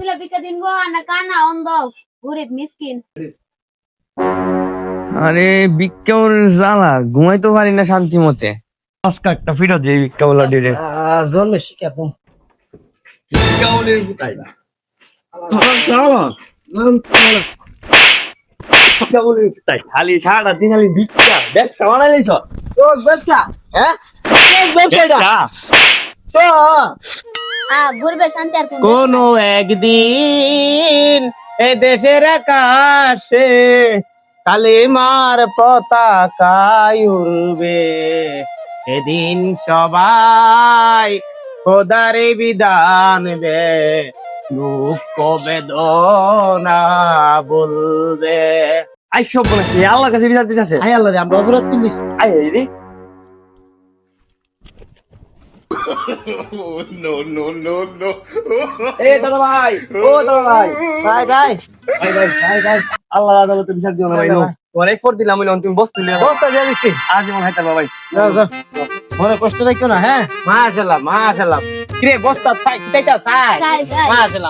দিলে বিকা দিন গো না কানা অন্ধ গরিব মিসকিন। আরে বিজ্ঞাপন জ্বালা ঘুমাইতে পারি না শান্তি মতে। একটা ফিরত যে বিজ্ঞাপন ডিরে জন্মে শিখে তুমি বিজ্ঞাপনের কোথায় খালি সারাটা দিন খালি ভিক্ষা ব্যবসা বানাইলেছ ব্যবসা হ্যাঁ ব্যবসাটা তো ঘুরবে শান্তি আর কোন একদিন এ দেশের আকাশে কালিমার পতাকা উড়বে, সেদিন সবাই খোদারে বিধান বে দুঃখ বেদনা বলবে। আই সব বলেছি আল্লাহর কাছে বিচার দিতেছে। আয় আল্লাহ রে, আমরা অপরাধ করিস। আই রে এ দাদা ভাই, ও দাদা ভাই, ভাই ভাই ভাই ভাই ভাই ভাই আল্লাহ আদালতে বিচার দিও না ভাই। অনেক ফোর দিলাম তুমি বস্তু নিয়ে বস্তা দিয়ে দিচ্ছি। আজীবন হাইতে ভাই। যাও যাও, মনে কষ্ট রাখো না। হ্যাঁ মাশাআল্লাহ মাশাআল্লাহ। কিরে বস্তা চাই চাই মাশাআল্লাহ।